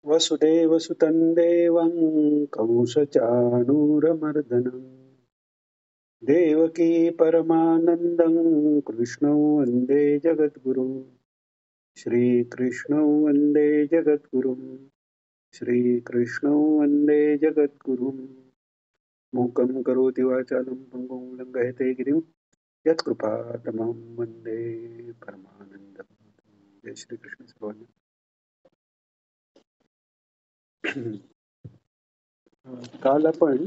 वसुदेवसुतं देवं कंसचाणूरमर्दनम् देवकी परमानन्दं कृष्णं वन्दे जगद्गुरुं श्रीकृष्णं वन्दे जगद्गुरुं श्रीकृष्णं वन्दे जगद्गुरुं मूकं करोति वाचालं पङ्गुं लङ्घयते गिरिं यत्कृपातमं वन्दे परमानन्दं जय श्रीकृष्ण सर्वांना. काल आपण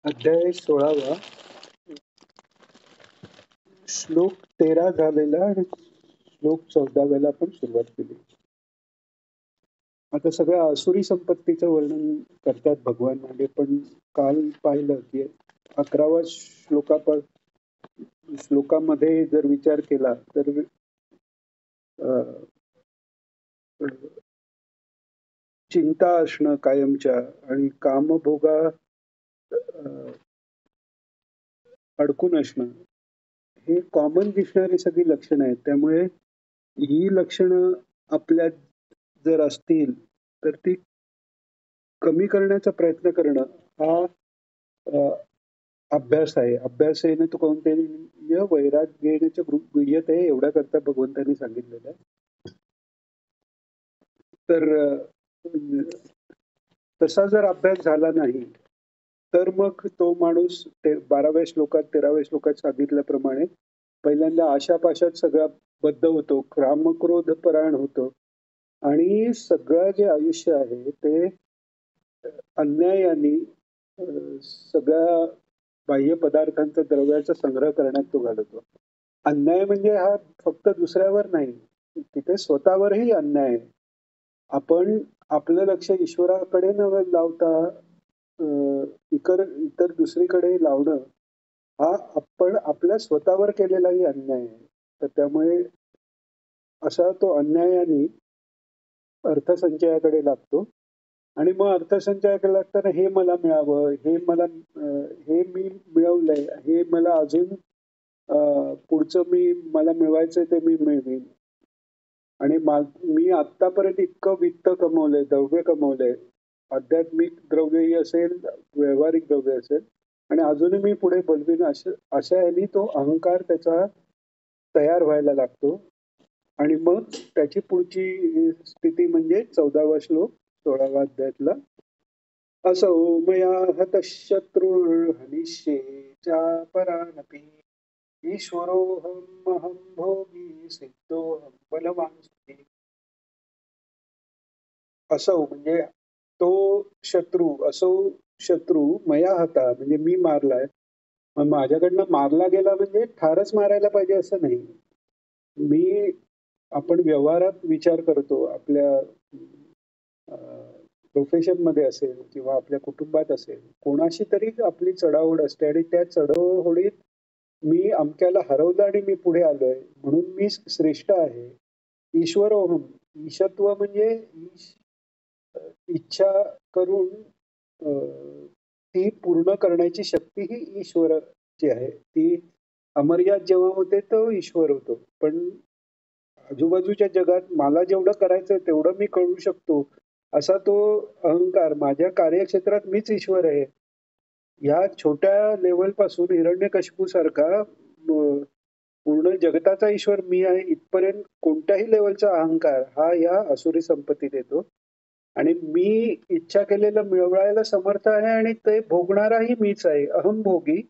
अध्याय 16 श्लोक 13 झालेला आणि श्लोक 14 आपण सुरुवात केली. आता सगळ्या आसुरी संपत्तीचं वर्णन करतात भगवान मागे, पण काल पाहिलं की 11व्या श्लोकामध्ये जर विचार केला तर अं, चिंता असणं कायमच्या आणि कामभोगा अं, अडकून असणं हे कॉमन दिसणारी सगळी लक्षणं आहेत. त्यामुळे ही लक्षणं आपल्यात जर असतील तर ती कमी करण्याचा प्रयत्न करणं हा अ, अभ्यास आहे. अभ्यासेन तू कौंतेय वैराग्येन च गृह्यते एवढ्या करता भगवंतांनी सांगितलेलं आहे. तर तसा जर अभ्यास झाला नाही तर मग तो माणूस 12व्या श्लोकात 13व्या श्लोकात सांगितल्याप्रमाणे पहिल्यांदा आशापाशात सगळा बद्ध होतो, क्रोध परायण होतो आणि सगळं जे आयुष्य आहे ते अन्यायाने सगळ्या बाह्य पदार्थांचा द्रव्याचा संग्रह करण्यात तो घालवतो. अन्याय म्हणजे हा फक्त दुसऱ्यावर नाही, तिथे स्वतःवरही अन्याय आहे. आपण आपलं लक्ष ईश्वराकडे न लावता इतर दुसरीकडे लावणं हा आपण आपल्या स्वतःवर केलेलाही अन्याय आहे. तर त्यामुळे असा तो अन्यायाने अर्थसंचयाकडे लागतो आणि मग अर्थसंचयाकडे लागताना हे मला मिळावं, हे मी मिळवलंय, हे मला अजून पुढचं मला मिळवायचंय ते मी मिळवीन आणि मी आतापर्यंत इतकं वित्त कमवलंय, द्रव्य कमवलंय, आध्यात्मिक द्रव्यही असेल, व्यावहारिक द्रव्य असेल आणि अजूनही मी पुढे बोलवीन अशा ह्यानी तो अहंकार त्याचा तयार व्हायला लागतो आणि मग त्याची पुढची स्थिती म्हणजे 14वा श्लोक 16व्या अध्यायातला असो मया हतः शत्रुर्हनिष्ये चापरानपि ईश्वरोऽहम् भोगी सिद्धोऽहम् बलवान सुखी. असो म्हणजे तो शत्रू मया हता म्हणजे मी मारलाय. मग माझ्याकडनं मारला गेला म्हणजे ठारच मारायला पाहिजे असं नाही. आपण व्यवहारात विचार करतो आपल्या प्रोफेशन मध्ये असेल किंवा आपल्या कुटुंबात असेल, कोणाशी तरी आपली चढाओढ असते आणि त्या चढाओढीत मी अमक्याला हरवलं आणि मी पुढे आलोय म्हणून मी श्रेष्ठ आहे. ईश्वरोहम, ईशत्व म्हणजे इच्छा करून ती पूर्ण करण्याची शक्ती ही ईश्वराची आहे. ती अमर्याद जेव्हा होते तो ईश्वर होतो. पण आजूबाजूच्या जगात मला जेवढं करायचंय तेवढं मी करू शकतो असा तो अहंकार, माझ्या कार्यक्षेत्रात मीच ईश्वर आहे ह्या छोट्या लेवल पासून हिरण्यकशिपू सारखा पूर्ण जगताचा ईश्वर मी आहे इथपर्यंत कोणत्याही लेवलचा अहंकार हा या असुरी संपत्तीत येतो आणि मी इच्छा केलेलं मिळवायला समर्थ आहे आणि ते भोगणाराही मीच आहे, अहमभोगी.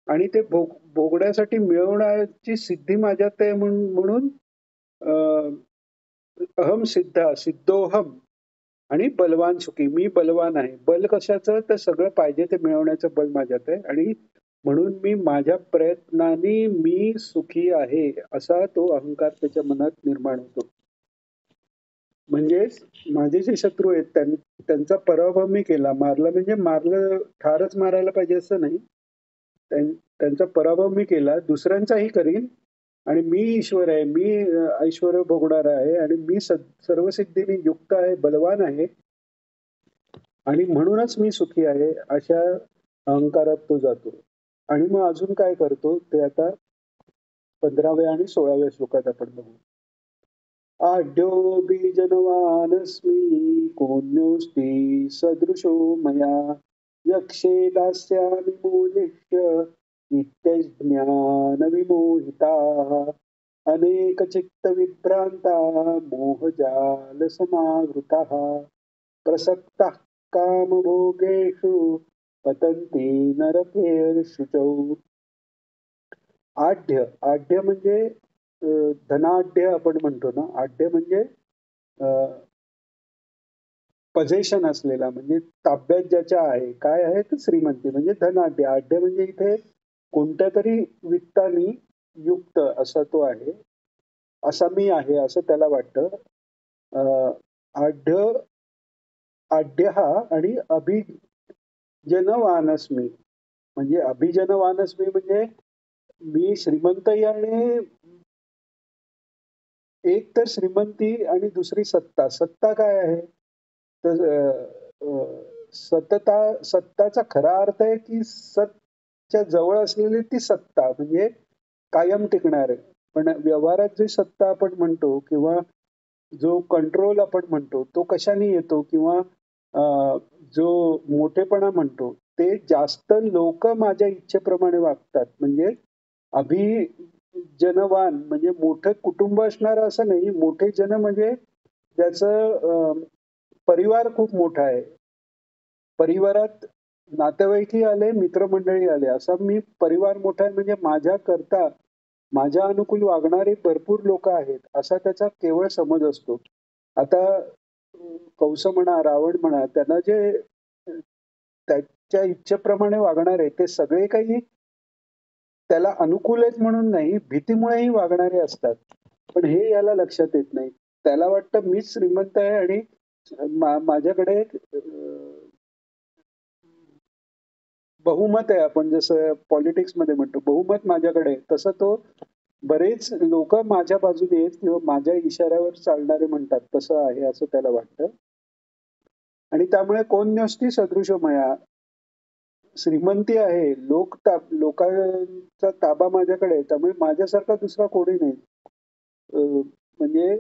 आणि ते भोगण्यासाठी मिळवण्याची सिद्धी माझ्यात आहे म्हणून अहम सिद्धोहम आणि बलवान सुखी, मी बलवान आहे. बल कशाचं तर सगळं पाहिजे ते मिळवण्याचं बल माझ्यात आहे आणि म्हणून मी माझ्या प्रयत्नाने मी सुखी आहे असा तो अहंकार त्याच्या मनात निर्माण होतो. म्हणजे माझे जे शत्रू आहेत त्यांचा पराभव मी केला, मारला म्हणजे मारलं ठारच मारायला पाहिजे असं नाही, त्यांचा पराभव मी केला, दुसऱ्यांचाही करीन आणि मी ईश्वर आहे, मी ऐश्वर भोगणार आहे आणि मी सर्व सिद्धीने युक्त आहे, बलवान आहे आणि म्हणूनच मी सुखी आहे अशा अहंकारात तो जातो. आणि मग अजून काय करतो ते आता 15व्या आणि 16व्या श्लोकात आपण बघू. आढ्यो बीजनवानस्मि कोऽन्योऽस्ति सदृशो मया यक्षे दास्यामि मोदिष्य नित्यज्ञानविमोहिताः अनेकचित्तविभ्रान्ता मोहजालसमावृताः प्रसक्ताः कामभोगेषु पतन्ति नरकेषु आढ्य आढ्य म्हणजे धनाढ्य आपण म्हणतो ना. आढ्य म्हणजे पजेशन असलेला, म्हणजे ताब्यात ज्याच्या आहे. काय आहे तर श्रीमंती म्हणजे धनाढ्य. आढ्य म्हणजे इथे कोणत्या तरी वित्तानी युक्त असा तो आहे, असा मी आहे असं त्याला वाटतं. आढ्य आढ्य आणि अभिजनवानस्मी म्हणजे अभिजनवानस्मी म्हणजे मी श्रीमंतही आणि एक तर श्रीमंती आणि दुसरी सत्ता. सत्ता काय आहे? तर सत्ताचा खरा अर्थ आहे की सतच्या जवळ असलेली ती सत्ता म्हणजे कायम टिकणारे. पण व्यवहारात जी सत्ता आपण म्हणतो किंवा जो कंट्रोल आपण म्हणतो तो कशाने येतो किंवा जो मोठेपणा म्हणतो ते जास्त लोक माझ्या इच्छेप्रमाणे वागतात. म्हणजे अभिजनवान म्हणजे मोठं कुटुंब असणारं असं नाही. मोठे जन म्हणजे ज्याचं परिवार खूप मोठा आहे. परिवारात नातेवाईकही आले, मित्रमंडळी आले. असा मी परिवार मोठा आहे म्हणजे माझ्या करता माझ्या अनुकूल वागणारे भरपूर लोक आहेत असा त्याचा केवळ समज असतो. आता कंस म्हणा, रावण म्हणा, त्यांना जे त्याच्या इच्छेप्रमाणे वागणारे ते सगळे काही त्याला अनुकूल आहेत म्हणून नाही, भीतीमुळेही वागणारे असतात. पण हे याला लक्षात येत नाही. त्याला वाटतं मीच श्रीमंत आहे आणि माझ्याकडे बहुमत आहे. आपण जसं पॉलिटिक्स मध्ये म्हणतो बहुमत माझ्याकडे आहे. तसं तो बरेच लोक माझ्या बाजूने आहेत किंवा माझ्या इशाऱ्यावर चालणारे म्हणतात तसं आहे असं त्याला वाटतं. आणि त्यामुळे कोण नसती सदृशमया श्रीमंती आहे, लोकांचा ताबा माझ्याकडे आहे, त्यामुळे माझ्यासारखा दुसरा कोणी नाही. म्हणजे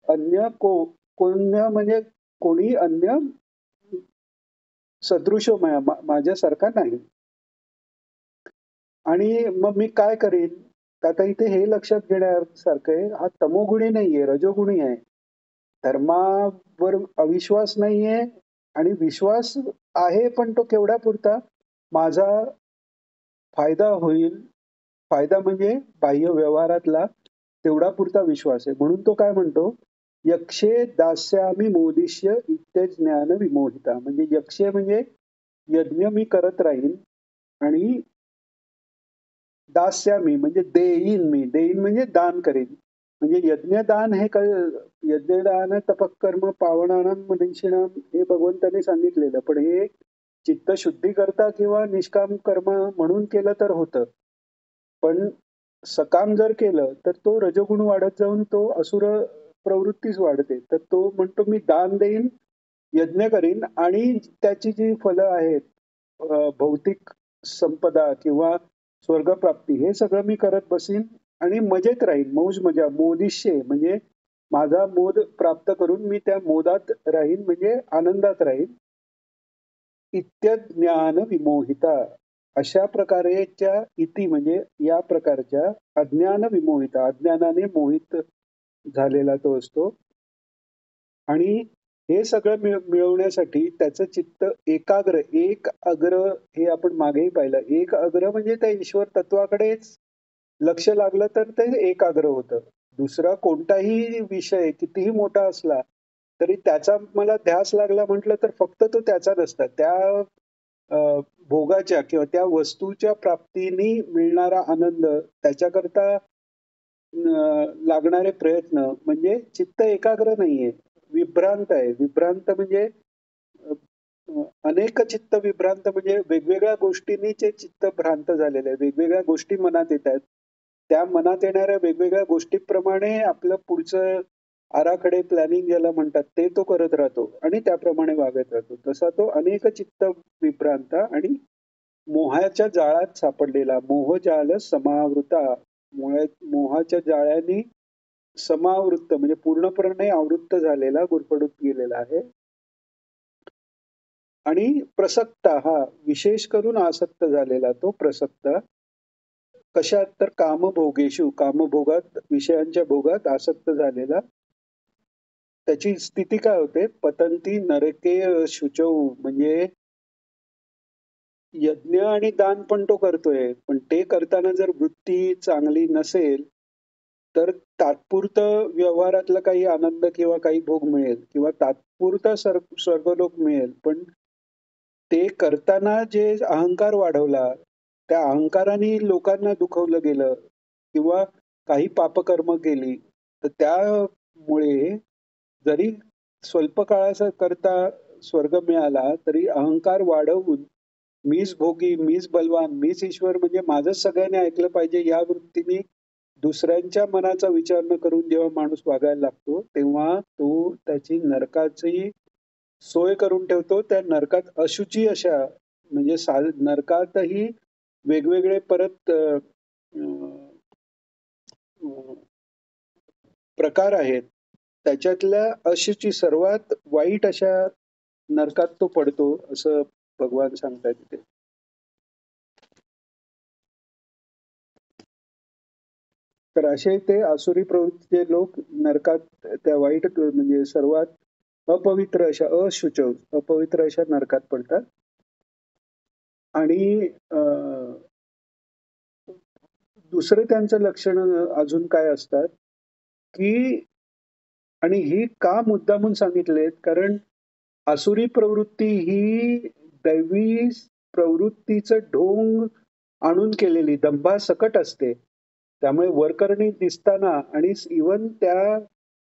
अन्य कोण म्हणजे कोणी अन्य सदृशमया माझ्यासारखा नाही. आणि मग मी काय करीन? तर आता इथे हे लक्षात घेण्यासारखं आहे, हा तमोगुणी नाहीये, रजोगुणी आहे. धर्मावर अविश्वास नाहीये आणि विश्वास आहे, पण तो केवढा पुरता? माझा फायदा होईल, फायदा म्हणजे बाह्य व्यवहारातला तेवढा पुरता विश्वास आहे. म्हणून तो काय म्हणतो, यक्षे दास्यामी मोदिष्य इत्यज्ञान विमोहिता. म्हणजे यक्षे म्हणजे यज्ञ मी करत राहीन आणि दास्यामी म्हणजे देईन, मी देईन म्हणजे दान करेन. म्हणजे यज्ञदान हे यज्ञदान तपकर्म पावनानाम मनीषिणाम हे भगवंतांनी सांगितलेलं. पण हे चित्तशुद्धी करता किंवा निष्काम कर्म म्हणून केलं तर होतं. पण सकाम जर केलं तर तो रजोगुण वाढत जाऊन तो असुर प्रवृत्तीच वाढते. तर तो म्हणतो मी दान देईन, यज्ञ करीन आणि त्याची जी फलं आहेत भौतिक संपदा किंवा स्वर्गप्राप्ती हे सगळं मी करत बसीन आणि मजेत राहीन. मौज मजा मोदिष्ये म्हणजे माझा मोद प्राप्त करून मी त्या मोदात राहीन म्हणजे आनंदात राहीन. इत्यज्ञान विमोहिता अशा प्रकारच्या इति म्हणजे या प्रकारच्या अज्ञान विमोहिता अज्ञानाने मोहित झालेला तो असतो. आणि हे सगळं मिळवण्यासाठी त्याचं चित्त एकाग्र एक अग्र हे आपण मागेही पाहिलं. एक अग्र म्हणजे त्या ईश्वर तत्वाकडेच लक्ष लागलं तर ते एकाग्र होतं. दुसरा कोणताही विषय कितीही मोठा असला तरी त्याचा मला ध्यास लागला म्हटलं तर फक्त तो त्याचा नसता. त्या भोगाच्या किंवा त्या वस्तूच्या प्राप्तीने मिळणारा आनंद त्याच्याकरता लागणारे प्रयत्न म्हणजे चित्त एकाग्र नाहीये, विभ्रांत आहे. विभ्रांत म्हणजे अनेक चित्त विभ्रांत म्हणजे वेगवेगळ्या गोष्टींनी जे चित्त भ्रांत झालेलं आहे. वेगवेगळ्या गोष्टी मनात येत आहेत. त्या मनात येणाऱ्या वेगवेगळ्या गोष्टीप्रमाणे आपलं पुढचं आराखडे प्लॅनिंग ज्याला म्हणतात ते तो करत राहतो आणि त्याप्रमाणे वागत राहतो. तसा तो अनेक चित्त विभ्रांत आणि मोहाच्या जाळ्यात सापडलेला मोहजाल समावृता मोहाच्या जाळ्याने समावृत्त म्हणजे पूर्णपणे आवृत्त झालेला, गुरफटून गेलेला आहे. आणि प्रसक्त हा विशेष करून आसक्त झालेला तो प्रसक्त कशात तर कामभोगेषु कामभोगात विषयांच्या भोगात आसक्त झालेला त्याची स्थिती काय होते पतंती नरके शुचौ म्हणजे यज्ञ आणि दान पण तो करतोय पण ते करताना जर वृत्ती चांगली नसेल तर तात्पुरतं व्यवहारातला काही आनंद किंवा काही भोग मिळेल किंवा तात्पुरता स्वर्गलोक मिळेल पण ते करताना जे अहंकार वाढवला त्या अहंकाराने लोकांना दुखवलं गेलं किंवा काही पापकर्म केली तर त्यामुळे जरी स्वल्प काळाकरता स्वर्ग मिळाला तरी अहंकार वाढवून मीच भोगी मीच बलवान मीच ईश्वर म्हणजे माझंच सगळ्यांनी ऐकलं पाहिजे या वृत्तीने दुसऱ्यांच्या मनाचा विचार न करून जेव्हा माणूस वागायला लागतो तेव्हा तो त्याची नरकाची सोय करून ठेवतो त्या नरकात अशुची अशा म्हणजे नरकातही वेगवेगळे परत प्रकार आहेत त्याच्यातल्या अशुची सर्वात वाईट अशा नरकात तो पडतो असं भगवान सांगतात तिथे तर असे ते आसुरी प्रवृत्तीचे लोक नरकात त्या वाईट म्हणजे सर्वात अपवित्र अशा अशुच अपवित्र अशा नरकात पडतात आणि दुसरं त्यांचं लक्षण अजून काय असतात की आणि ही का मुद्दामून सांगितलेत कारण आसुरी प्रवृत्ती ही दैवी प्रवृत्तीचं ढोंग आणून केलेली दंभासकट असते त्यामुळे वरकरणी दिसताना आणि इवन त्या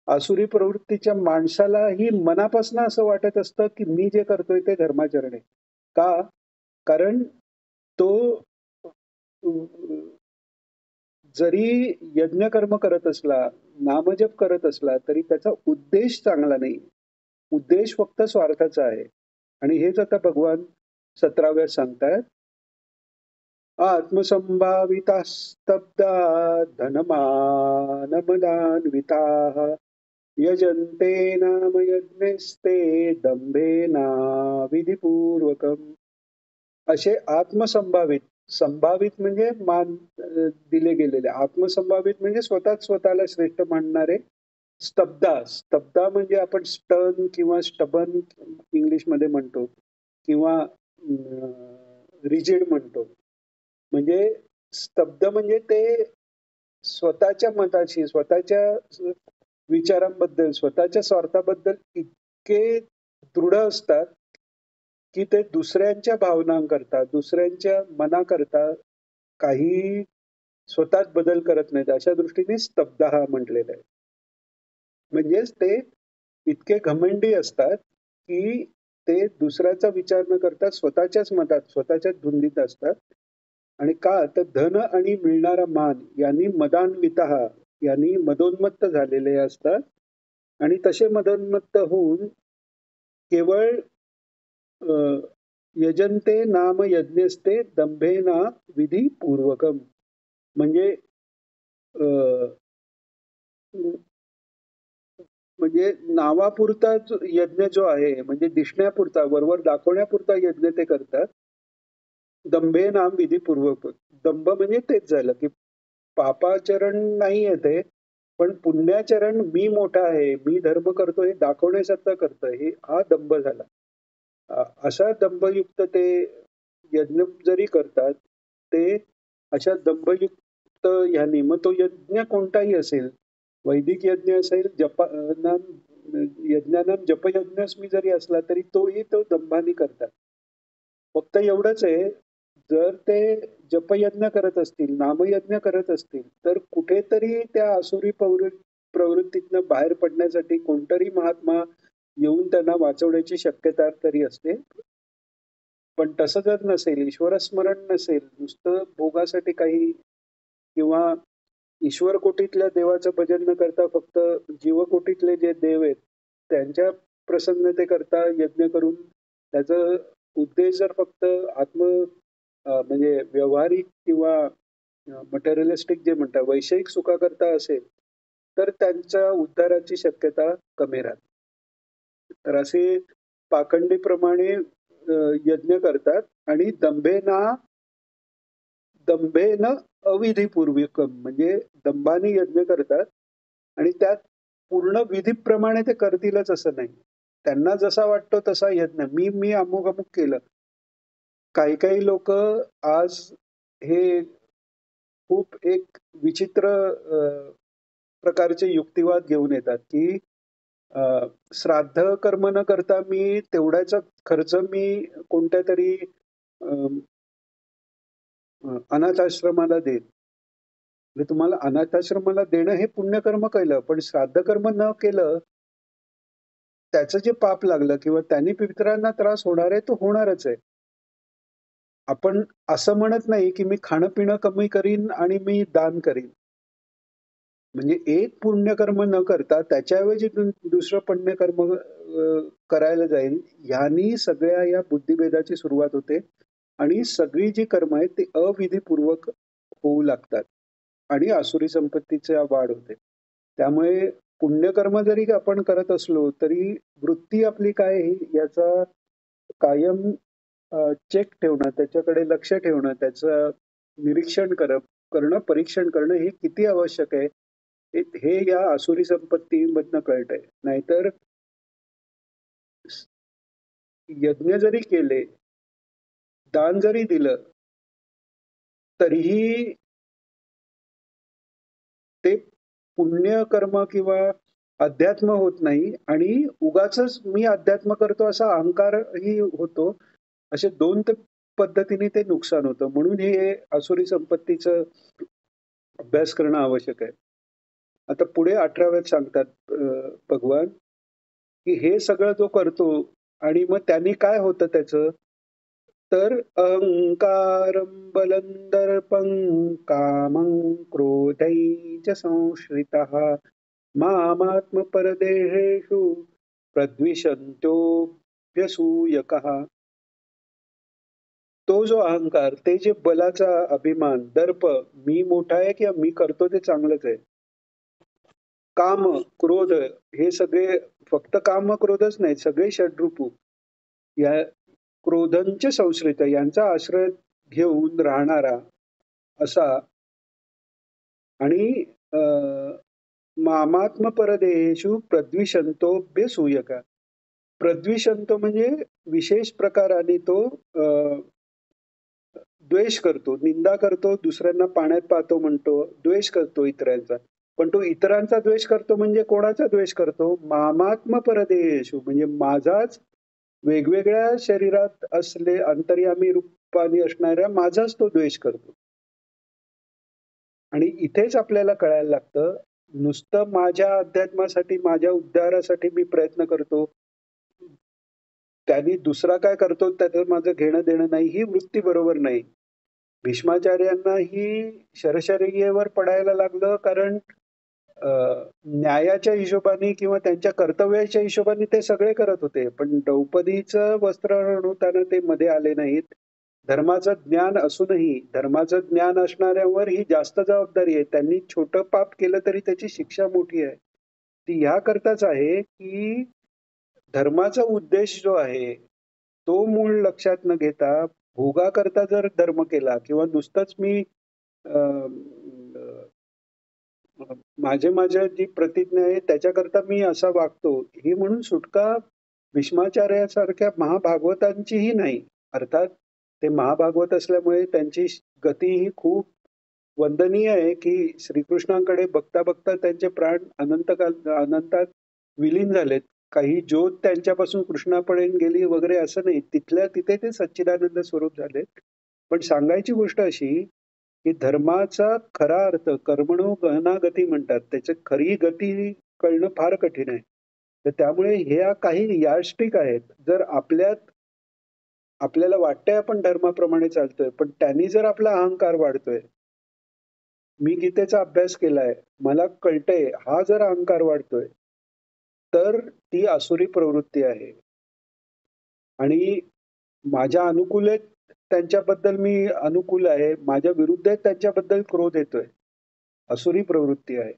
आसुरी प्रवृत्तीच्या माणसालाही मनापासून असं वाटत असतं की मी जे करतोय ते धर्माचरण आहे का कारण तो जरी यज्ञकर्म करत असला नामजप करत असला तरी त्याचा उद्देश चांगला नाही उद्देश फक्त स्वार्थाचा आहे आणि हेच आता भगवान 17व्यात सांगतायत आत्मसंभाविता स्तब्धा धनमानमदान्विताः यजन्ते नाम यज्ञस्ते दंभेना विधिपूर्वकम असे आत्मसंभावित संभावित म्हणजे मान दिले गेलेले आत्मसंभावित म्हणजे स्वतःला श्रेष्ठ मानणारे स्तब्धा म्हणजे आपण स्टर्न किंवा स्टबन इंग्लिशमध्ये म्हणतो किंवा रिजिड म्हणतो म्हणजे स्तब्ध म्हणजे ते स्वतःच्या मताशी स्वतःच्या विचारांबद्दल स्वतःच्या स्वार्थाबद्दल इतके दृढ असतात की ते दुसऱ्यांच्या भावनांकरता दुसऱ्यांच्या मनाकरता काही स्वतःच बदल करत नाहीत अशा दृष्टीने स्तब्ध हा म्हटलेला आहे म्हणजेच ते इतके घमंडी असतात की ते दुसऱ्याचा विचार न करता स्वतःच्याच मतात स्वतःच्याच धुंदीत असतात आणि का तर धन आणि मिळणारा मान यांनी मदान्वित यांनी मदोन्मत्त झालेले असतात आणि तसे मदोन्मत्त होऊन केवळ यजन्ते नाम यज्ञस्ते दंभेना विधी पूर्वकम म्हणजे म्हणजे नावापुरता यज्ञ जो आहे म्हणजे दिसण्यापुरता वरवर दाखवण्यापुरता यज्ञ ते करतात दंभे नाम विधीपूर्वक दंभ म्हणजे तेच झालं की पापाचरण नाही येते पण पुण्याचरण मी मोठा आहे मी धर्म करतो हे दाखवण्यासारखं करतं हे हा दंभ झाला अशा दंभयुक्त ते यज्ञ जरी करतात ते अशा दंभयुक्त ह्यानी मग तो यज्ञ कोणताही असेल वैदिक यज्ञ असेल यज्ञानाम जपयज्ञस्मी जरी असला तरी तोही तो दंभानी करतात फक्त एवढंच आहे जर ते जपयज्ञ करत असतील नामयज्ञ करत असतील तर कुठेतरी त्या आसुरी प्रवृत्तीतनं बाहेर पडण्यासाठी कोणतरी महात्मा येऊन त्यांना वाचवण्याची शक्यता तरी असते पण तसं जर नसेल ईश्वरस्मरण नसेल नुसतं भोगासाठी काही किंवा ईश्वर कोटीतल्या देवाचं भजन न करता फक्त जीवकोटीतले जे देव आहेत त्यांच्या प्रसन्नतेकरता यज्ञ करून त्याचं उद्देश जर फक्त म्हणजे व्यावहारिक किंवा मटेरियलिस्टिक जे म्हणतात वैषयिक सुखाकरता असेल तर त्यांच्या उद्धाराची शक्यता कमी राहते. तर असे पाखंडीप्रमाणे यज्ञ करतात आणि दंभेन अविधीपूर्वकम म्हणजे दंभाने यज्ञ करतात आणि त्यात पूर्ण विधीप्रमाणे ते करतीलच असं नाही. त्यांना जसा वाटतो तसा यज्ञ मी मी अमुक अमुक केलं. काही काही लोक आज हे खूप एक विचित्र प्रकारचे युक्तिवाद घेऊन येतात की श्राद्ध कर्म न करता मी तेवढ्याचा खर्च मी कोणत्या तरी अनाथाश्रमाला देईन. म्हणजे तुम्हाला अनाथाश्रमाला देणं हे पुण्यकर्म केलं, पण श्राद्ध कर्म न केलं त्याचं जे पाप लागलं किंवा त्यांनी पितरांना त्रास होणार आहे तो होणारच आहे. आपण असं म्हणत नाही की मी खाणं पिणं कमी करीन आणि मी दान करीन. म्हणजे एक पुण्यकर्म न करता त्याच्याऐवजी दुसरं पुण्यकर्म करायला जाईल. ह्यानी सगळ्या या बुद्धिभेदाची सुरुवात होते आणि सगळी जी कर्म आहेत ती अविधीपूर्वक होऊ लागतात आणि आसुरी संपत्तीची वाढ होते. त्यामुळे पुण्यकर्म जरी आपण करत असलो तरी वृत्ती आपली काय आहे याचा कायम चेक ठेवणं, त्याच्याकडे लक्ष ठेवणं, त्याचं निरीक्षण करणं, परीक्षण करणं हे किती आवश्यक आहे हे या आसुरी संपत्तीमधनं कळतंय. नाहीतर यज्ञ जरी केले, दान जरी दिलं तरीही ते पुण्यकर्म किंवा अध्यात्म होत नाही आणि उगाचच मी अध्यात्म करतो असा अहंकारही होतो. असे दोन पद्धतीने ते नुकसान होतं. म्हणून हे आसुरी संपत्तीचं अभ्यास करणं आवश्यक आहे. आता पुढे 18व्यात सांगतात भगवान की हे सगळं जो करतो आणि मग त्यांनी काय होतं त्याचं तर अहंकारं बलं दर्पं कामं क्रोधैश्च संश्रितः मामात्मपरदेहेषु प्रद्विषन्त्योऽभ्यसूयकः. तो जो अहंकार, ते जे बलाचा अभिमान, दर्प, मी मोठा आहे किंवा मी करतो ते चांगलंच आहे. काम, क्रोध हे सगळे फक्त काम क्रोधच नाही, सगळे षड्रूपू या क्रोधंच संश्रित यांचा आश्रय घेऊन राहणारा असा आणि मामात्म परदेहेषु प्रद्विषंतोऽभ्यसूयका. प्रद्विषंतो म्हणजे विशेष प्रकाराने तो द्वेष करतो, निंदा करतो, दुसऱ्यांना पाण्यात पाहतो म्हणतो, द्वेष करतो इतरांचा. पण तो इतरांचा द्वेष करतो म्हणजे कोणाचा द्वेष करतो? मामात्म परदेहेषु म्हणजे माझाच वेगवेगळ्या शरीरात असले अंतर्यामी रूपाने असणाऱ्या माझाच तो द्वेष करतो. आणि इथेच आपल्याला कळायला लागतं नुसतं माझ्या अध्यात्मासाठी माझ्या उद्धारासाठी मी प्रयत्न करतो त्यांनी दुसरा काय करतो त्याचं माझं घेणं देणं नाही ही वृत्ती बरोबर नाही. भीष्माचार्यांना ही शरशय्येवर पडायला लागलं कारण न्यायाच्या हिशोबाने किंवा त्यांच्या कर्तव्याच्या हिशोबाने ते सगळे करत होते, पण द्रौपदीचं वस्त्र होताना ते मध्ये आले नाहीत. धर्माचं ज्ञान असूनही धर्माचं ज्ञान असणाऱ्यांवर ही जास्त जबाबदारी आहे. त्यांनी छोटं पाप केलं तरी त्याची शिक्षा मोठी आहे. ती ह्या करताच आहे की धर्माचा उद्देश जो आहे तो मूळ लक्षात न घेता भोगाकरता जर धर्म केला किंवा नुसतंच मी माझ्या जी प्रतिज्ञा आहे त्याच्याकरता मी असा वागतो ही म्हणून सुटका भीष्माचार्यासारख्या महाभागवतांचीही नाही. अर्थात ते महाभागवत असल्यामुळे त्यांची गती ही खूप वंदनीय आहे की श्रीकृष्णांकडे बघता बघता त्यांचे प्राण अनंतात विलीन झालेत. काही ज्योत त्यांच्यापासून कृष्णापर्यंत गेली वगैरे असं नाही, तिथल्या तिथे ते सच्चिदानंद स्वरूप झालेत. पण सांगायची गोष्ट अशी की धर्माचा खरा अर्थ कर्मणो गहना गती म्हणतात, त्याची खरी गती कळणं फार कठीण आहे. तर त्यामुळे ह्या काही यार्स्टिक आहेत. जर आपल्याला वाटतंय आपण धर्माप्रमाणे चालतोय पण त्यांनी जर आपला अहंकार वाढतोय, मी गीतेचा अभ्यास केलाय मला कळतंय हा जर अहंकार वाढतोय तर ती आसुरी प्रवृत्ती आहे आणि माझ्या अनुकूल आहेत त्यांच्याबद्दल मी अनुकूल आहे, माझ्या विरुद्ध आहेत त्यांच्याबद्दल क्रोध येतोय, आसुरी प्रवृत्ती आहे.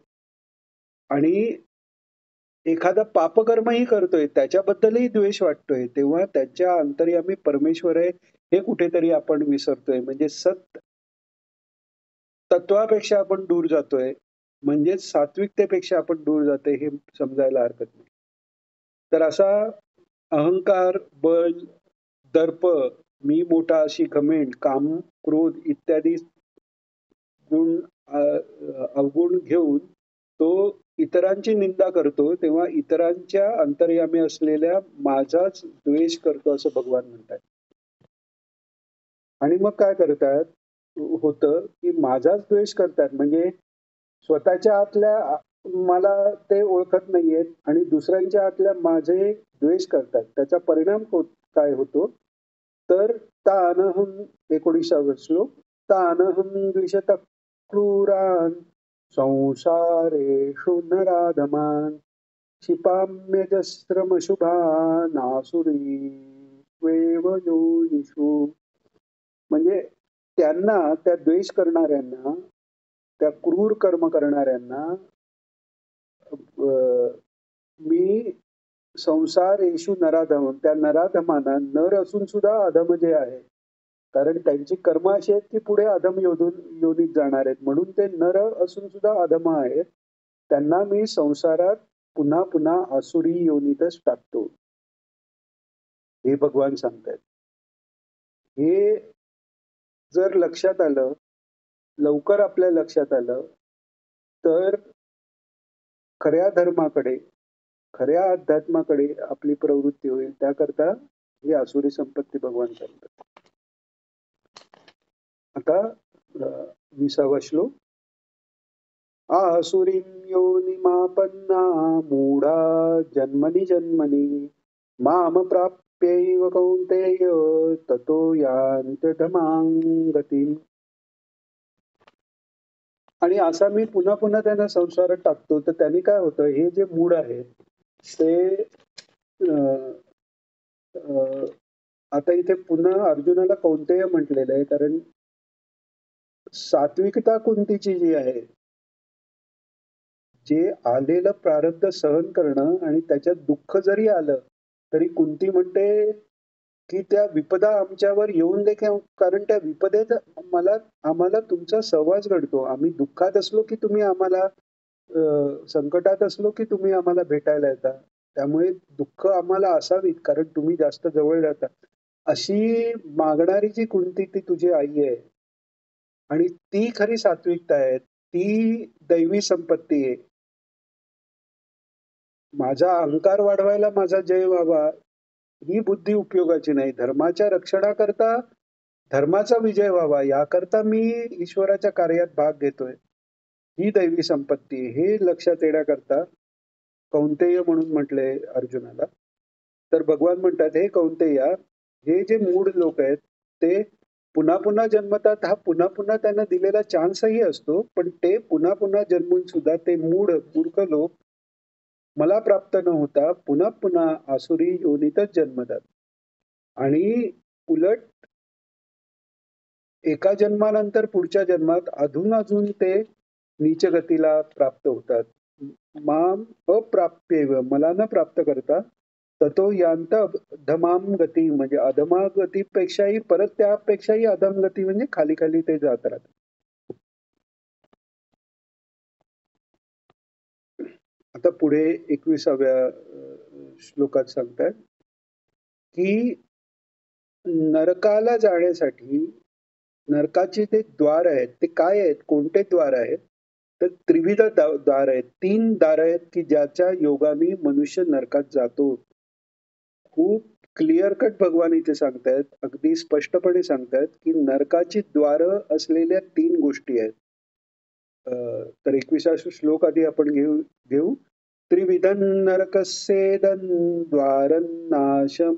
आणि एखादा पापकर्मही करतोय, त्याच्याबद्दलही द्वेष वाटतोय, तेव्हा त्याच्या अंतर्यामी परमेश्वर आहे, हे कुठेतरी आपण विसरतोय. म्हणजे तत्वापेक्षा आपण दूर जातोय. म्हणजेच सात्विकतेपेक्षा आपण दूर जातोय हे समजायला हरकत नाही. तर असा अहंकार, बल, दर्प, मी मोठा अशी घमेंड, काम, क्रोध इत्यादी गुण अवगुण घेऊन तो इतरांची निंदा करतो, तेव्हा इतरांच्या अंतर्यामी असलेल्या माझाच द्वेष करतो असं भगवान म्हणतात. आणि मग काय करतात होतं की माझाच द्वेष करतात म्हणजे स्वतःच्या आतल्या मला ते ओळखत नाहीयेत आणि दुसऱ्यांच्या आतल्या माझे द्वेष करतात. त्याचा परिणाम काय होतो तर तानहं 19 श्लोक तानहं द्विषत क्रूरान संसारेषु नराधमान क्षिपाम्यजस्रमशुभानासुरी स्वेव योनिषु. म्हणजे त्यांना, त्या द्वेष करणाऱ्यांना, त्या क्रूर कर्म करणाऱ्यांना मी संसार येशू नराधम, त्या नराधमांना, नर असून सुद्धा अधम जे आहे, कारण त्यांची कर्म अशी आहेत की पुढे अधम योनीत जाणार आहेत, म्हणून ते नर असून सुद्धा अधम आहेत, त्यांना मी संसारात पुन्हा पुन्हा आसुरी योनीतच टाकतो, हे भगवान सांगतायत. हे जर लक्षात आलं, लवकर आपल्या लक्षात आलं, तर खऱ्या धर्माकडे, खऱ्या अध्यात्माकडे आपली प्रवृत्ती होईल. त्याकरता ही आसुरी संपत्ती भगवान सांगतात. आता 20वा श्लोक. आसुरीं योनिमापन्ना मूढा जन्मनि जन्मनि माम प्राप्यैव कौन्तेय ततो यान्त्यधमां गतिम्. आणि असा मी पुन्हा पुन्हा त्यांना संसारात टाकतो, तर त्यांनी काय होतं, हे जे मूढ आहे ते आता इथे पुन्हा अर्जुनाला कौन्तेय म्हटलेलं आहे, कारण सात्विकता कुंतीची जी आहे, जे आलेलं प्रारब्ध सहन करणं आणि त्याच्यात दुःख जरी आलं तरी कुंती म्हणते की त्या विपदा आमच्यावर येऊन दे, कारण त्या विपदेत आम्हाला तुमचा सहवास घडतो. आम्ही दुःखात असलो की तुम्ही आम्हाला, संकटात असलो की तुम्ही आम्हाला भेटायला येता. त्यामुळे दुःख आम्हाला असावीत, कारण तुम्ही जास्त जवळ जाता. अशी मागणारी जी कुंती ती तुझी आई आहे आणि ती खरी सात्विकता आहे, ती दैवी संपत्ती आहे. माझा अहंकार वाढवायला माझा जय व्हावा ही बुद्धी उपयोगाची नाही. धर्माच्या रक्षणाकरता धर्माचा विजय व्हावा याकरता मी ईश्वराच्या कार्यात भाग घेतोय, ही दैवी संपत्ती. हे लक्षात येण्याकरता कौन्तेय म्हणून म्हटलंय अर्जुनाला. तर भगवान म्हणतात, हे कौन्तेया, हे जे मूढ लोक आहेत ते पुन्हा पुन्हा जन्मतात. हा पुन्हा पुन्हा त्यांना दिलेला चान्सही असतो, पण ते पुन्हा पुन्हा जन्मून सुद्धा ते मूर्ख लोक मला प्राप्त न होता पुन्हा पुन्हा आसुरी योनीतच जन्मतात. आणि उलट एका जन्मानंतर पुढच्या जन्मात अजून ते नीच गतीला प्राप्त होतात. माम अप्राप्येव, मला न प्राप्त करता ततो यांत अधमाम गती, म्हणजे अधमा गतीपेक्षाही परत त्यापेक्षाही अधम गती, म्हणजे खाली खाली ते जात राहतात. आता पुढे 21व्या श्लोकात सांगतात की नरकाला जाण्यासाठी नरकाचे ते द्वार आहेत, ते काय आहेत, कोणते द्वार आहेत, तर त्रिविध द्वार आहेत, 3 दार आहेत की ज्याच्या योगाने मनुष्य नरकात जातो. खूप क्लिअर कट भगवान इथे सांगतायत, अगदी स्पष्टपणे सांगतायत की नरकाची द्वार असलेल्या 3 गोष्टी आहेत. तर 21वा श्लोक आधी आपण घेऊ. त्रिविधं नरकस्येदं द्वारं नाशम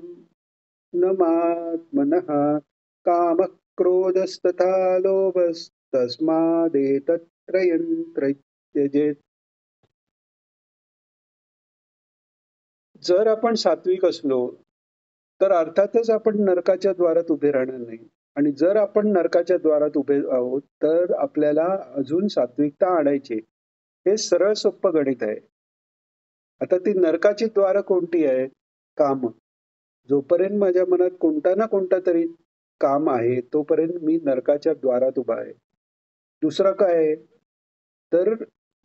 नमात्मनः कामः क्रोधस्तथा लोभस्तस्मादेतत्त्रयं त्यजेत. जर आपण सात्विक असलो तर अर्थातच आपण नरकाच्या द्वारात उभे राहणार नाही, आणि जर आपण नरकाच्या द्वारात उभे आहोत तर आपल्याला अजून सात्विकता आणायची. हे सरळ सोप्पं गणित आहे. आता ती नरकाची द्वार कोणती आहे? काम. जोपर्यंत माझ्या मनात कोणता ना कोणता तरी काम आहे, तोपर्यंत मी नरकाच्या द्वारात उभा आहे. दुसरं काय आहे? तर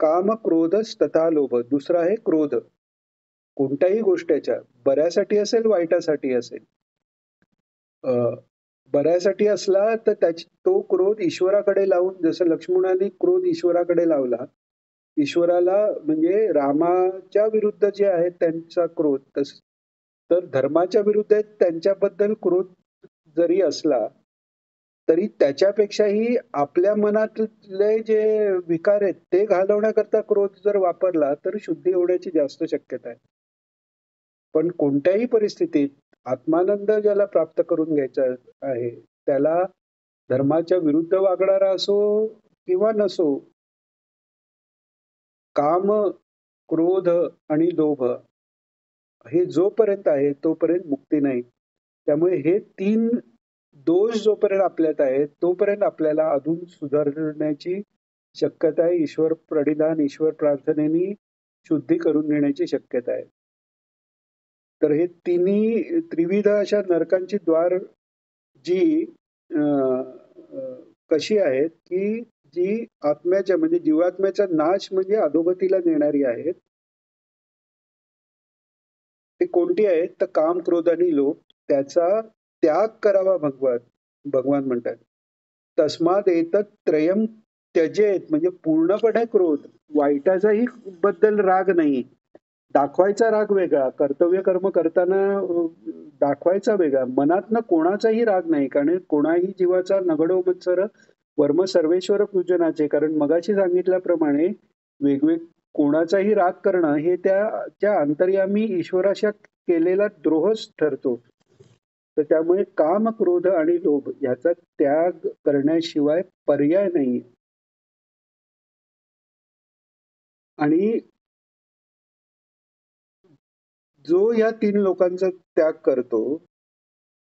काम, क्रोधच तथा लोभ. दुसरा आहे क्रोध. कोणत्याही गोष्टीच्या बऱ्यासाठी असेल, वाईटासाठी असेल. अ, बऱ्यासाठी असला तर तो क्रोध ईश्वराकडे लावून, जसं लक्ष्मणाने क्रोध ईश्वराकडे लावला, ईश्वराला म्हणजे रामाच्या विरुद्ध जे आहेत त्यांचा क्रोध, तर धर्माच्या विरुद्ध आहेत त्यांच्याबद्दल क्रोध जरी असला, तरी त्याच्यापेक्षाही आपल्या मनातले जे विकार आहेत ते घालवण्याकरता क्रोध जर वापरला तर शुद्धी होण्याची जास्त शक्यता आहे. पण कोणत्याही परिस्थितीत आत्मानंद ज्याला प्राप्त करून घ्यायचा आहे, त्याला धर्माच्या विरुद्ध वागणारा असो किंवा नसो, काम, क्रोध आणि लोभ हे जोपर्यंत आहे तोपर्यंत मुक्ती नाही. त्यामुळे हे 3 दोष जोपर्यंत आपल्यात आहेत, तोपर्यंत आपल्याला अजून सुधारण्याची शक्यता आहे. ईश्वर प्रणिधान, ईश्वर प्रार्थनेने शुद्धी करून घेण्याची शक्यता आहे. तर हे तिन्ही त्रिविध अशा नरकांची द्वार जी कशी आहेत, की जी आत्म्याच्या म्हणजे जीवात्म्याचा नाश म्हणजे अधोगतीला नेणारी आहेत. ते कोणती आहेत? तर काम, क्रोध आणि लोभ. त्याचा त्याग करावा भगवान म्हणतात. तस्माद एतत् त्रयम त्यजेत, म्हणजे पूर्णपणे क्रोध, वाईटाचाही बद्दल राग नाही. दाखवायचा राग वेगळा, कर्तव्य कर्म करताना दाखवायचा वेगळा. मनातनं कोणाचाही राग नाही, कारण कोणाही जीवाचा नगडो मत्सर वर्म सर्वेश्वर पूजनाचे. कारण मगाशी सांगितल्याप्रमाणे कोणाचाही राग करणं हे त्या अंतर्यामी ईश्वराच्या केलेला द्रोहच ठरतो. तर त्यामुळे काम, क्रोध आणि लोभ ह्याचा त्याग करण्याशिवाय पर्याय नाही. आणि जो या 3 लोकांचा त्याग करतो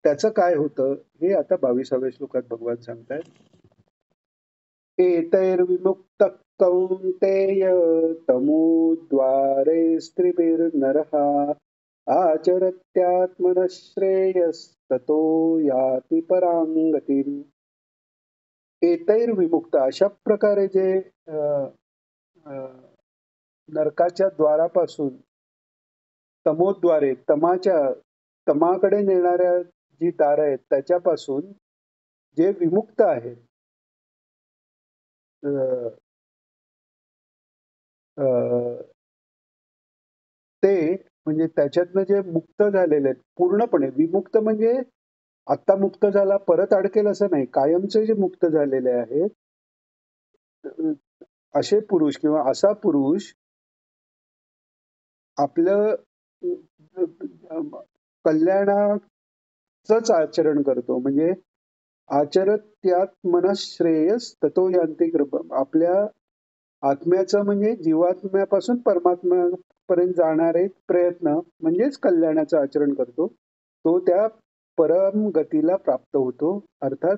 त्याचं काय होतं हे आता 22व्या श्लोकात भगवान सांगतायत. एतैर्विमुक्त कौन्तेय तमोद्वारे स्त्रिभिर्नरः आचरत्यात्मनः श्रेयस्ततो याति परां गतिम्. एतैर्विमुक्त, अशा प्रकारे जे नरकाच्या द्वारापासून तमोद्वारे तमाकडे नेणाऱ्या जी दारं आहेत त्याच्यापासून जे विमुक्त आहेत, ते म्हणजे त्याच्यातनं जे मुक्त झालेले आहेत पूर्णपणे. विमुक्त म्हणजे आत्ता मुक्त झाला परत अडकेल असं नाही, कायमचे जे मुक्त झालेले आहेत असे पुरुष किंवा असा पुरुष आपलं कल्याणाचंच आचरण करतो. म्हणजे आचरत त्यात मनश्रेयस ततो यांती कृपम. आपल्या आत्म्याचं म्हणजे जीवात्म्यापासून परमात्म्यापर्यंत जाणारे प्रयत्न म्हणजेच कल्याणाचं आचरण करतो. तो त्या परम गतीला प्राप्त होतो. अर्थात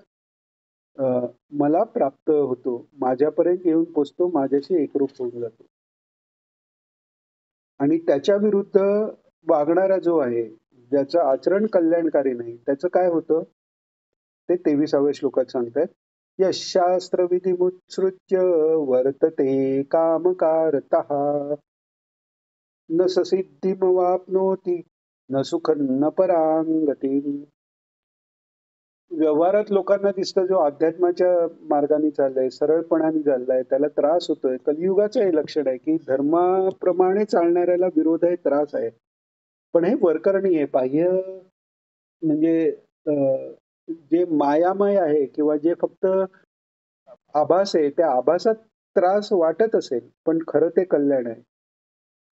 मला प्राप्त होतो, माझ्यापर्यंत येऊन पोचतो, माझ्याशी एकरूप होऊन जातो. आणि त्याच्या विरुद्ध वागणारा जो आहे, ज्याचं आचरण कल्याणकारी नाही, त्याचं काय होतं ते 23व्या श्लोकात सांगतात. यशास्त्र विधिमुत्सृज्य वर्तते कामकारतः न ससिद्धिमवाप्नोति न सुखं न परां गतिम्. व्यवहारात लोकांना दिसतं जो अध्यात्माच्या मार्गाने चाललाय, सरळपणाने चाललाय, त्याला त्रास होतोय. कलियुगाचं हे लक्षण आहे की धर्माप्रमाणे चालणाऱ्याला विरोध आहे, त्रास आहे. पण हे वरकरणी आहे. बाह्य म्हणजे जे मायामय आहे किंवा जे फक्त आभास आहे, त्या आभासात त्रास वाटत असेल, पण खरं ते कल्याण आहे.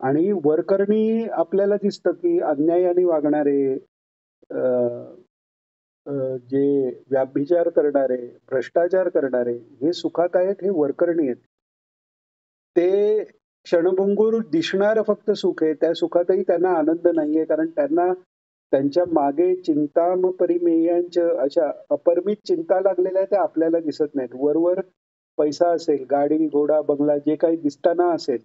आणि वरकरणी आपल्याला दिसतं की अन्यायाने वागणारे, जे व्याभिचार करणारे, भ्रष्टाचार करणारे, हे सुखात आहेत, हे वरकरणी आहेत. ते क्षणभंगूर दिसणारं फक्त सुख आहे. त्या सुखातही त्यांना आनंद नाहीये, कारण त्यांना त्यांच्या मागे चिंताम परिमेयांच्या अशा अपरिमित चिंता लागलेल्या त्या आपल्याला दिसत नाहीत. वरवर पैसा असेल, गाडी, घोडा, बंगला जे काही दिसताना असेल,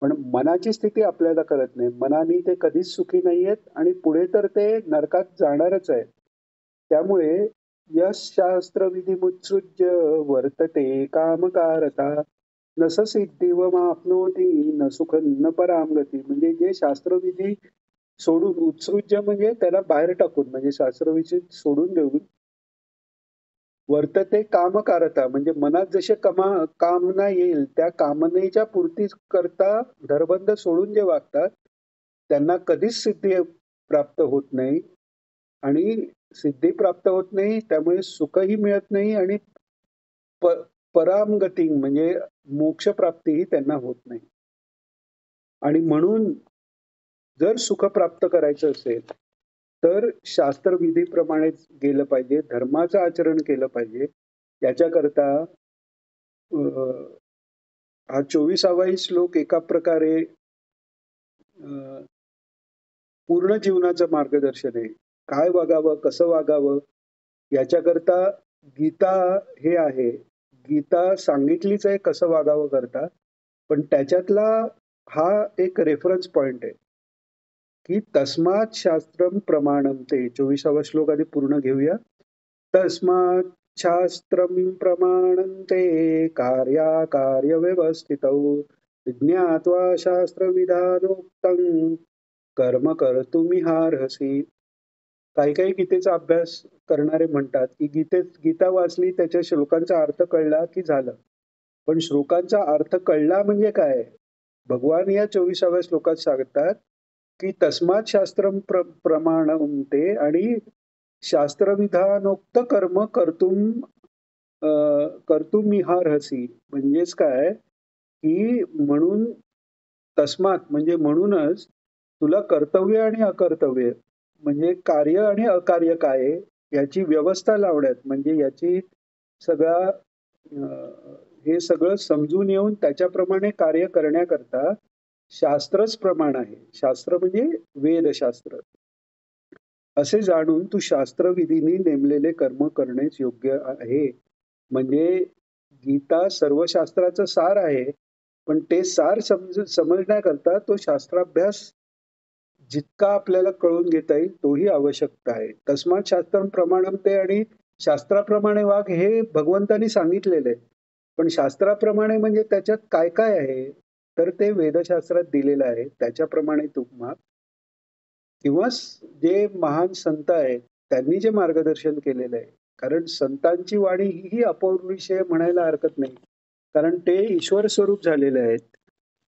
पण मनाची स्थिती आपल्याला कळत नाही. मनाने ते कधीच सुखी नाहीयेत आणि पुढे तर ते नरकात जाणारच आहेत. त्यामुळे यश शास्त्र विधिमुत्सृज्य वर्तते कामकारता न स सिद्धिवमाप्नोति न सुखं न परां गती. म्हणजे जे शास्त्रविधी सोडून उत्सृज्य म्हणजे त्याला बाहेर टाकून म्हणजे शास्त्रविधी सोडून देऊन वर्तते कामकारता म्हणजे मनात जसे कामना येईल त्या कामनेच्या पूर्ती करता धरबंध सोडून जे वागतात त्यांना कधीच सिद्धी प्राप्त होत नाही आणि सिद्धी प्राप्त होत नाही त्यामुळे सुखही मिळत नाही आणि परामगती म्हणजे मोक्ष प्राप्तीही त्यांना होत नाही. आणि म्हणून जर सुख प्राप्त करायचं असेल तर शास्त्रविधीप्रमाणेच गेलं पाहिजे, धर्माचं आचरण केलं पाहिजे. याच्याकरता हा 24वाही श्लोक एका प्रकारे पूर्ण जीवनाचं मार्गदर्शन आहे. काय वागावं, कसं वागावं याच्याकरता गीता हे आहे. गीता सांगितलीच आहे कसं वागावं करता, पण त्याच्यातला हा एक रेफरन्स पॉइंट आहे की तस्मात् शास्त्रम प्रमाणम ते 24वा श्लोक आधी पूर्ण घेऊया. तस्मात् शास्त्रम प्रमाणन्ते कार्याकार्य व्यवस्थितौ ज्ञात्वा शास्त्रविधानोक्तं कर्म कर्तुमिहार्हसि. काही काही गीतेचा अभ्यास करणारे म्हणतात की गीता वाचली त्याच्या श्लोकांचा अर्थ कळला की झालं. पण श्लोकांचा अर्थ कळला म्हणजे काय? भगवान या 24व्या श्लोकात सांगतात की तस्मात् शास्त्रम प्रमाणन्ते आणि शास्त्रविधानोक्त कर्म कर्तुमिहार्हसि. म्हणजेच काय की म्हणून तस्मात म्हणजे म्हणूनच तुला कर्तव्य आणि अकर्तव्य म्हणजे कार्य आणि अकार्य काय आहे याची व्यवस्था लावण्यात म्हणजे याची सगळा हे सगळं समजून येऊन त्याच्याप्रमाणे कार्य करण्याकरता शास्त्रच प्रमाण आहे. शास्त्र म्हणजे वेदशास्त्र. असे जाणून तू शास्त्रविधीने नेमलेले कर्म करणेच योग्य आहे. म्हणजे गीता सर्व शास्त्राचं सार आहे, पण ते सार समजण्याकरता तो शास्त्राभ्यास जितका आपल्याला कळून घेता येईल तोही आवश्यकता आहे. तस्मात् शास्त्रम प्रमाणम ते आणि शास्त्राप्रमाणे वाग हे भगवंतांनी सांगितलेलं आहे. पण शास्त्राप्रमाणे म्हणजे त्याच्यात काय काय आहे तर ते वेदशास्त्रात दिलेलं आहे त्याच्याप्रमाणे तू माग. किंवा जे महान संत आहेत त्यांनी जे मार्गदर्शन केलेलं आहे. कारण संतांची वाणी ही अपौरुषेय म्हणायला हरकत नाही. कारण ते ईश्वर स्वरूप झालेले आहेत.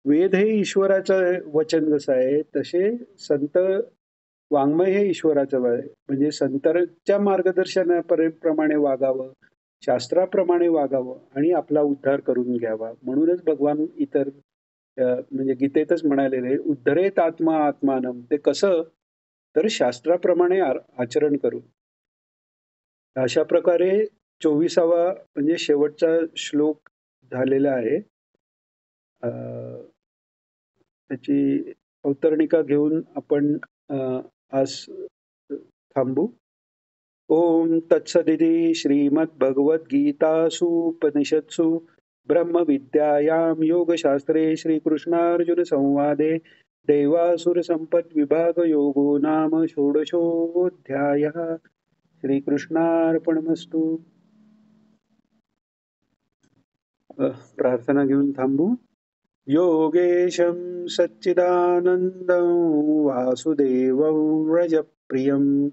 वेद हे ईश्वराचं वचन जसं आहे तसे संत वाङ्मय हे ईश्वराचं आहे. म्हणजे संतांच्या मार्गदर्शनाप्रमाणे वागावं, शास्त्राप्रमाणे वागावं आणि आपला उद्धार करून घ्यावा. म्हणूनच भगवान इतर म्हणजे गीतेतच म्हणालेले उद्धरेत आत्मा आत्मानम. ते कसं तर शास्त्राप्रमाणे आचरण करून. अशा प्रकारे 24वा म्हणजे शेवटचा श्लोक झालेला आहे. त्याची अवतरणिका घेऊन आपण आज थांबू. ओम तत्सदिति श्रीमद्भगवद्गीतासूपनिषत्सु ब्रह्मविद्यायां योगशास्त्रे श्रीकृष्णार्जुन संवादे दैवासुर संपत् विभाग योगो नाम षोडशोऽध्यायः. श्रीकृष्णार्पणमस्तु. प्रार्थना घेऊन थांबू. योगेशं सच्चिदानन्दं वासुदेवं व्रजप्रियं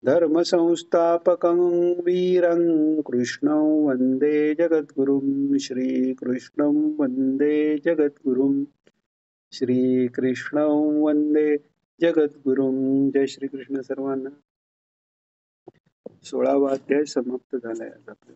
धर्मसंस्थापकं वीरं कृष्णं वन्दे जगद्गुरुं. श्रीकृष्णं वन्दे जगद्गुरुं. श्रीकृष्णं वन्दे जगद्गुरुं. जय श्रीकृष्ण सर्वांना. 16वा अध्याय समाप्त झालाय आज आपला.